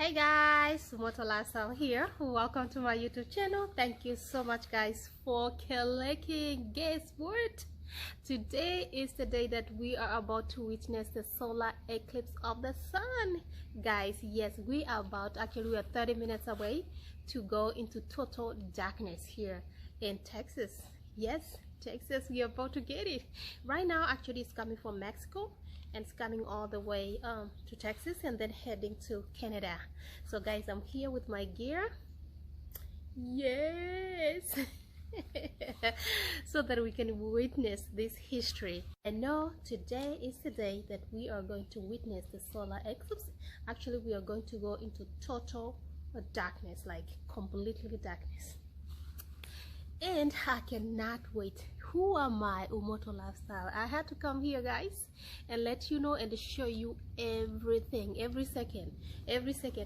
Hey guys, Umoto Lifestyle here. Welcome to my YouTube channel. Thank you so much guys for clicking. Guess what? Today is the day that we are about to witness the solar eclipse of the sun. Guys, yes, we are 30 minutes away to go into total darkness here in Texas. Yes, Texas, we are about to get it. Right now, actually, it's coming from Mexico and it's coming all the way to Texas and then heading to Canada. So guys, I'm here with my gear. Yes. So that we can witness this history. And no, today is the day that we are going to witness the solar eclipse. Actually, we are going to go into total darkness, like completely darkness. And I cannot wait. Who am I, Umoto Lifestyle? I had to come here guys and let you know and show you everything, every second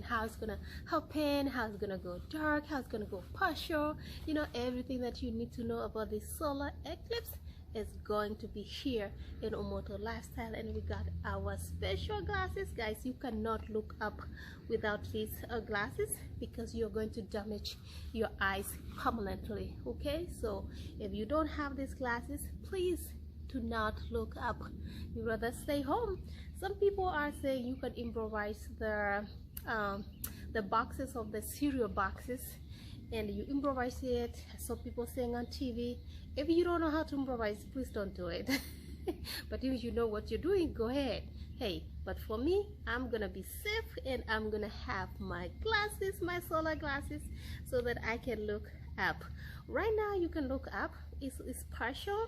how it's gonna happen, how it's gonna go dark, how it's gonna go partial, you know, everything that you need to know about this solar eclipse is going to be here in Umoto Lifestyle. And we got our special glasses guys. You cannot look up without these glasses because you're going to damage your eyes permanently. Okay, so if you don't have these glasses, please do not look up. You rather stay home. Some people are saying you can improvise the boxes of the cereal boxes and you improvise it. So people saying on TV. If you don't know how to improvise, please don't do it. But if you know what you're doing, go ahead. Hey, but for me, I'm gonna be safe and I'm gonna have my glasses, my solar glasses, so that I can look up. Right now you can look up. It's partial,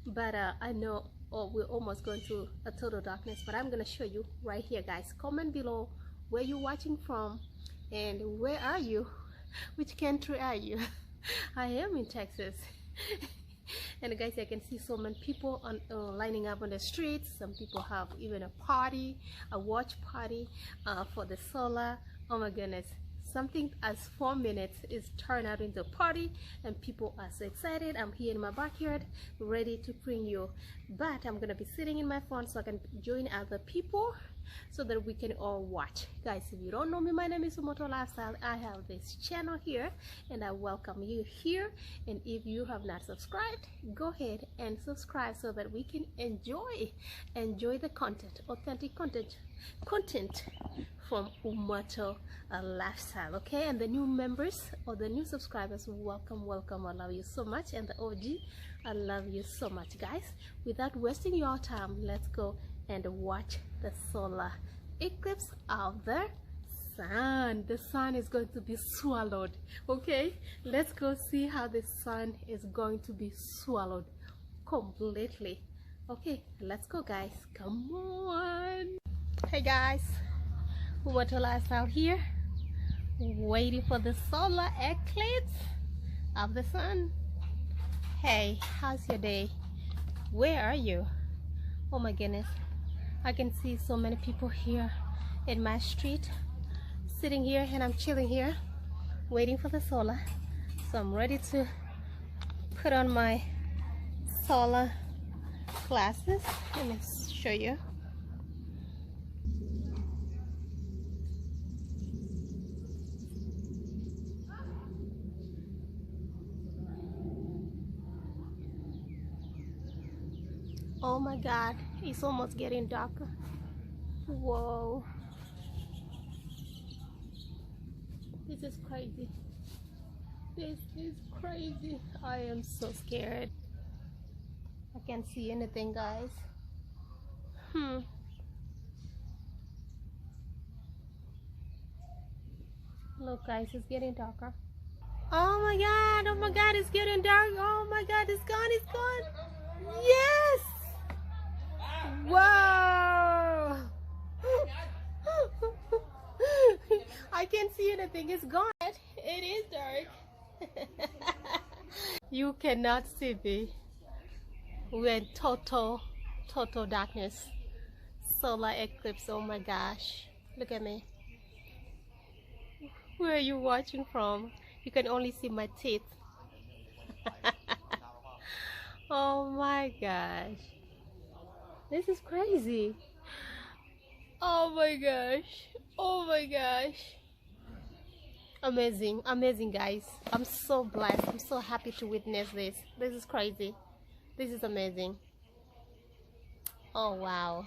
but I know we're almost going to a total darkness, but I'm gonna show you right here guys. Comment below where you're watching from and where are you, which country are you. I am in Texas. And guys, I can see so many people lining up on the streets. Some people have even a party, a watch party for the solar. Oh my goodness, something as 4 minutes is turned out into a party and people are so excited. I'm here in my backyard ready to bring you, but I'm gonna be sitting in my phone so I can join other people so that we can all watch. Guys, if you don't know me, my name is Umoto Lifestyle. I have this channel here and I welcome you here. And if you have not subscribed, go ahead and subscribe so that we can enjoy the content, authentic content from Umoto Lifestyle. Okay, and the new members or the new subscribers, welcome. I love you so much. And the OG, I love you so much guys. Without wasting your time, let's go and watch the solar eclipse of the sun. The sun is going to be swallowed. Okay, let's go see how the sun is going to be swallowed completely. Okay, let's go guys, come on. Hey guys, Umoto Lifestyle here, waiting for the solar eclipse of the sun. Hey, how's your day? Where are you? Oh my goodness, I can see so many people here in my street, sitting here, and I'm chilling here waiting for the solar. So I'm ready to put on my solar glasses. Let me show you. Oh my god, it's almost getting darker. Whoa, this is crazy. This is crazy. I am so scared. I can't see anything guys. Look guys, it's getting darker. Oh my god, it's getting dark. Oh my god, it's gone. Yes. Wow. I can't see anything. It's gone. It is dark. You cannot see me. We're in total darkness. Solar eclipse. Oh my gosh, look at me. Where are you watching from? You can only see my teeth. Oh my gosh, this is crazy. Oh my gosh, oh my gosh. Amazing, amazing, guys. I'm so blessed. I'm so happy to witness this. This is crazy. This is amazing. Oh wow.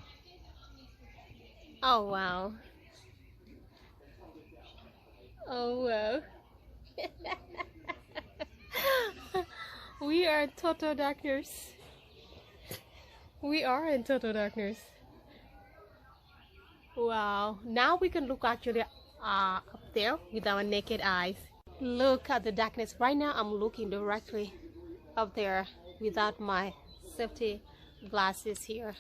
Oh wow. Oh wow. We are in total darkness. We are in total darkness. Wow. Now we can look actually up there with our naked eyes. Look at the darkness. Right now I'm looking directly up there without my safety glasses here.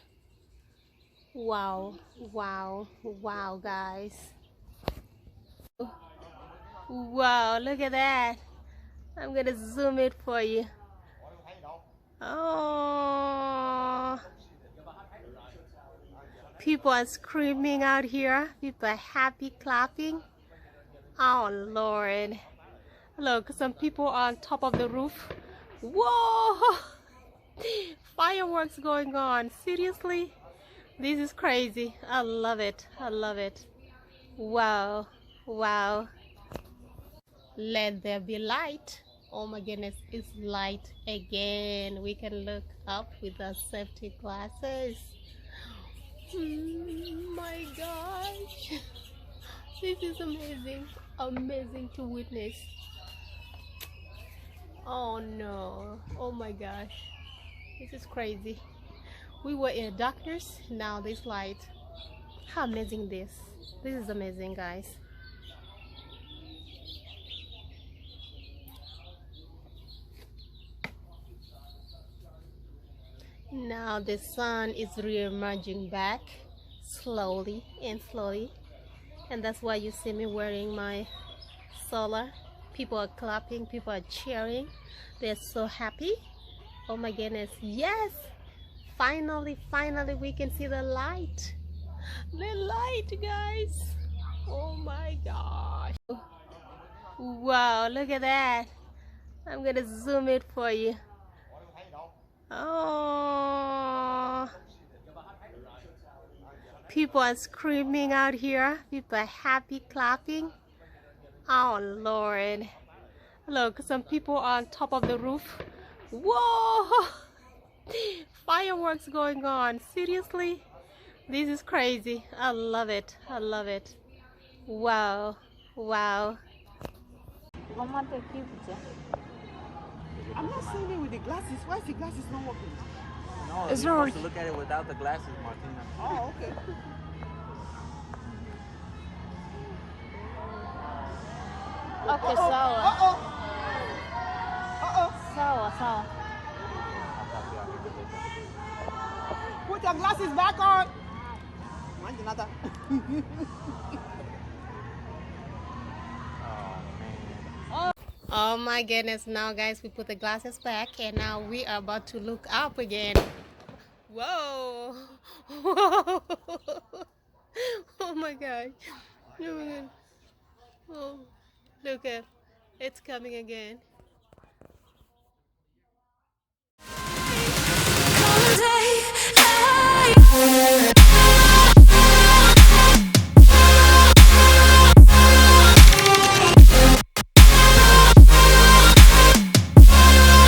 Wow. Wow. Wow, guys. Wow, look at that. I'm gonna zoom it for you. Oh, people are screaming out here. People are happy, clapping. Oh Lord, look, some people are on top of the roof. Whoa, fireworks going on. Seriously, this is crazy. I love it. I love it. Wow, wow. Let there be light. Oh my goodness, it's light again. We can look up with our safety glasses. My gosh, this is amazing. Amazing to witness. Oh no, oh my gosh, this is crazy. We were in darkness, now this light. How amazing this is amazing, guys. Now the sun is re-emerging back slowly and slowly, and that's why you see me wearing my solar. People are clapping, people are cheering, they're so happy. Oh my goodness, yes, finally we can see the light, guys. Oh my gosh, wow, look at that. I'm gonna zoom it for you. Oh, people are screaming out here. People are happy, clapping. Oh Lord, look, some people are on top of the roof. Whoa, fireworks going on. Seriously, this is crazy. I love it. I love it. Wow, wow. I'm not seeing it with the glasses. Why is the glasses not working? No, you're supposed to look at it without the glasses, Martina. Oh, okay. Okay, sawa. Put your glasses back on. Manjanata. Oh my goodness, now guys, we put the glasses back and now we are about to look up again. Whoa. Whoa. Oh my god. Oh my god. Oh, look at it's coming again.